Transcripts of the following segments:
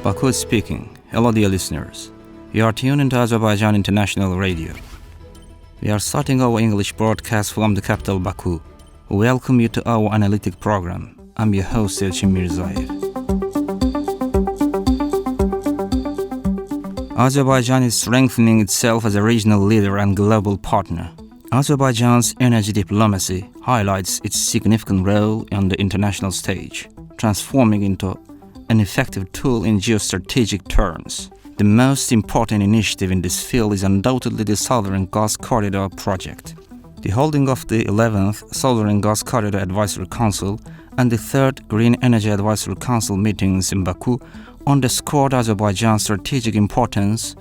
Baku speaking. Hello dear listeners. You are tuned into Azerbaijan International Radio. We are starting our English broadcast from the capital Baku. We welcome you to our analytic program. I'm your host Elçin Mirzaev. Azerbaijan is strengthening itself as a regional leader and global partner. Azerbaijan's energy diplomacy highlights its significant role on the international stage, transforming into an effective tool in geostrategic terms. The most important initiative in this field is undoubtedly the Southern Gas Corridor project. The holding of the 11th Southern Gas Corridor Advisory Council and the 3rd Green Energy Advisory Council meetings in Baku underscored Azerbaijan's strategic importance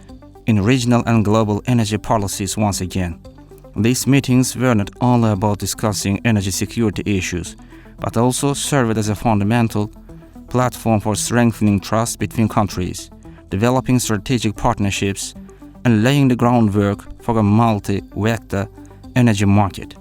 in regional and global energy policies once again. These meetings were not only about discussing energy security issues, but also served as a fundamental platform for strengthening trust between countries, developing strategic partnerships, and laying the groundwork for a multi-vector energy market.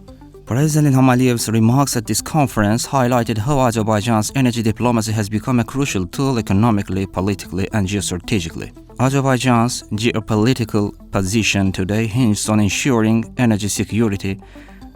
President İlham Aliyev's remarks at this conference highlighted how Azerbaijan's energy diplomacy has become a crucial tool economically, politically, and geostrategically. Azerbaijan's geopolitical position today hinges on ensuring energy security,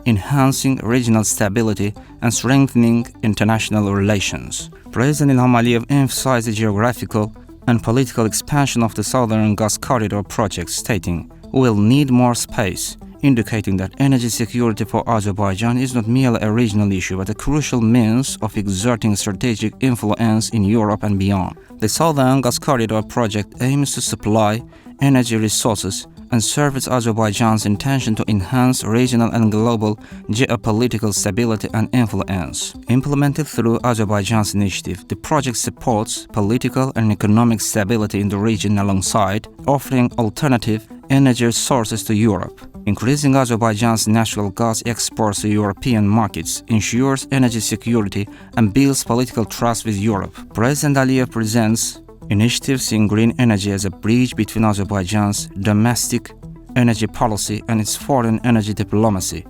enhancing regional stability, and strengthening international relations. President İlham Aliyev emphasized the geographical and political expansion of the Southern Gas Corridor project, stating, "We will need more space," indicating that energy security for Azerbaijan is not merely a regional issue but a crucial means of exerting strategic influence in Europe and beyond. The Southern Gas Corridor project aims to supply energy resources and serves Azerbaijan's intention to enhance regional and global geopolitical stability and influence. Implemented through Azerbaijan's initiative, the project supports political and economic stability in the region alongside offering alternative energy sources to Europe. Increasing Azerbaijan's natural gas exports to European markets ensures energy security and builds political trust with Europe. President Aliyev presents initiatives in green energy as a bridge between Azerbaijan's domestic energy policy and its foreign energy diplomacy.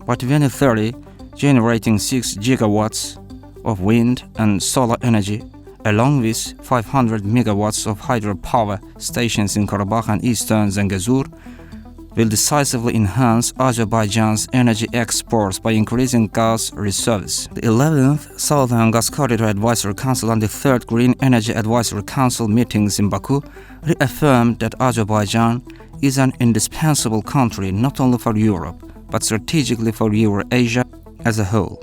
By 2030, generating 6 gigawatts of wind and solar energy, along with 500 megawatts of hydropower stations in Karabakh and eastern Zangezur, will decisively enhance Azerbaijan's energy exports by increasing gas reserves. The 11th Southern Gas Corridor Advisory Council and the 3rd Green Energy Advisory Council meetings in Baku reaffirmed that Azerbaijan is an indispensable country not only for Europe, but strategically for Eurasia as a whole.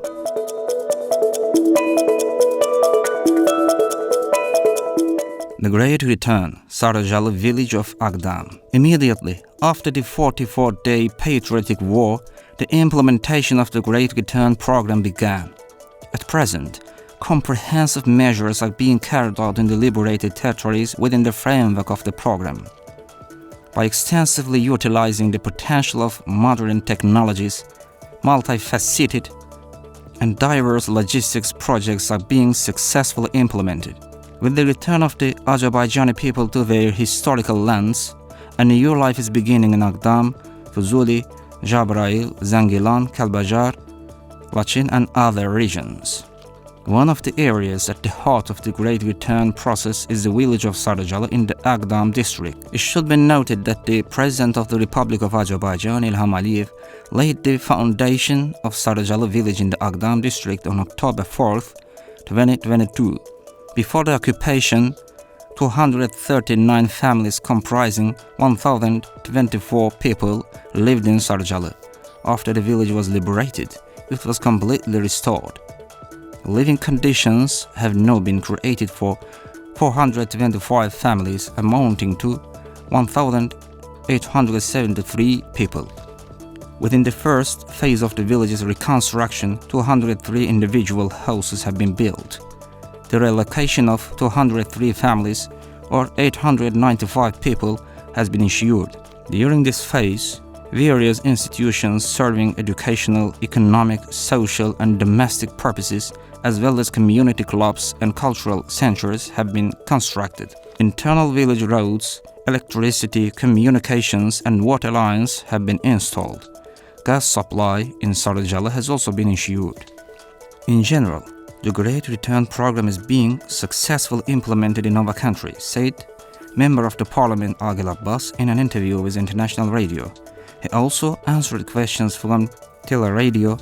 The Great Return, Sarajalı village of Agdam. Immediately after the 44-day patriotic war, the implementation of the Great Return program began. At present, comprehensive measures are being carried out in the liberated territories within the framework of the program. By extensively utilizing the potential of modern technologies, multifaceted and diverse logistics projects are being successfully implemented. With the return of the Azerbaijani people to their historical lands, a new life is beginning in Agdam, Fuzuli, Jabrail, Zangilan, Kalbajar, Lachin, and other regions. One of the areas at the heart of the Great Return process is the village of Sarajalı in the Agdam district. It should be noted that the President of the Republic of Azerbaijan, İlham Aliyev, laid the foundation of Sarajalı village in the Agdam district on October 4th, 2022. Before the occupation, 239 families comprising 1,024 people lived in Sarajalı. After the village was liberated, it was completely restored. Living conditions have now been created for 425 families, amounting to 1,873 people. Within the first phase of the village's reconstruction, 203 individual houses have been built. The relocation of 203 families, or 895 people, has been ensured. During this phase, various institutions serving educational, economic, social, and domestic purposes, as well as community clubs and cultural centers, have been constructed. Internal village roads, electricity, communications, and water lines have been installed. gas supply in Sarıcalı has also been ensured. In general, the Great Return program is being successfully implemented in our country, said Member of the Parliament Agil Abbas in an interview with International Radio. He also answered questions from Teleradio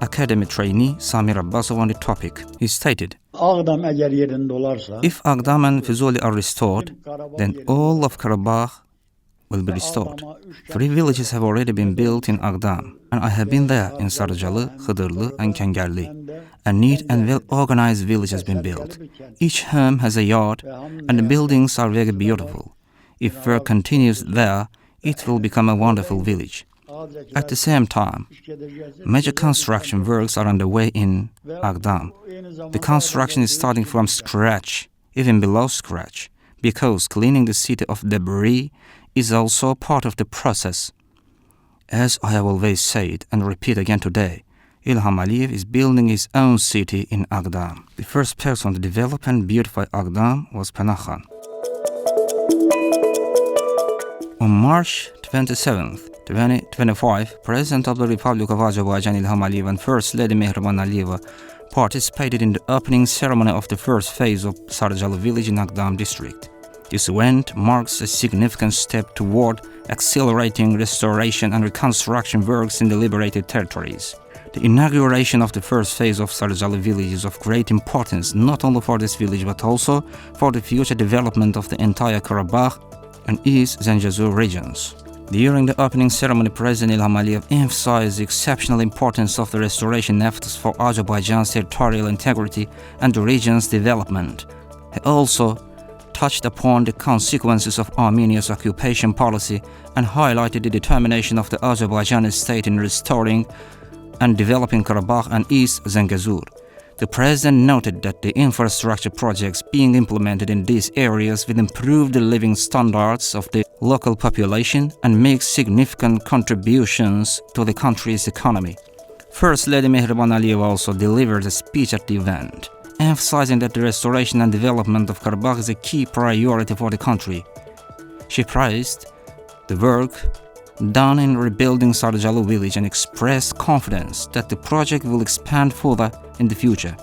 Academy trainee Samir Abbasov on the topic. He stated, "If Agdam and Fuzuli are restored, then all of Karabakh will be restored. 3 villages have already been built in Agdam, and I have been there in Sarıcalı, Hıdırlı, and Kengerli. A neat and well-organized village has been built. Each home has a yard, and the buildings are very beautiful. If work continues there, it will become a wonderful village. At the same time, major construction works are underway in Agdam. The construction is starting from scratch, even below scratch, because cleaning the city of debris is also part of the process. As I have always said and repeat again today, İlham Aliyev is building his own city in Agdam. The first person to develop and beautify Agdam was Pənah Khan." On March 27, 2025, President of the Republic of Azerbaijan İlham Aliyev and First Lady Mehriban Aliyeva participated in the opening ceremony of the first phase of Sarıcalı village in Agdam district. This event marks a significant step toward accelerating restoration and reconstruction works in the liberated territories. The inauguration of the first phase of Sarıcalı village is of great importance not only for this village but also for the future development of the entire Karabakh and East Zengezur regions. During the opening ceremony, President İlham Aliyev emphasized the exceptional importance of the restoration efforts for Azerbaijan's territorial integrity and the region's development. He also touched upon the consequences of Armenia's occupation policy and highlighted the determination of the Azerbaijani state in restoring and developing Karabakh and East Zengezur. The President noted that the infrastructure projects being implemented in these areas will improve the living standards of the local population and make significant contributions to the country's economy. First Lady Mehriban Aliyeva also delivered a speech at the event, emphasizing that the restoration and development of Karabakh is a key priority for the country. She praised the work done in rebuilding Sarıcalı village and expressed confidence that the project will expand further in the future.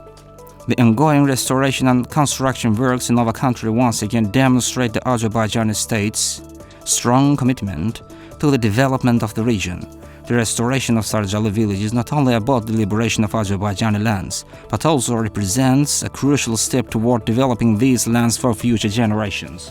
The ongoing restoration and construction works in our country once again demonstrate the Azerbaijani state's strong commitment to the development of the region. The restoration of Sarıcalı village is not only about the liberation of Azerbaijani lands, but also represents a crucial step toward developing these lands for future generations.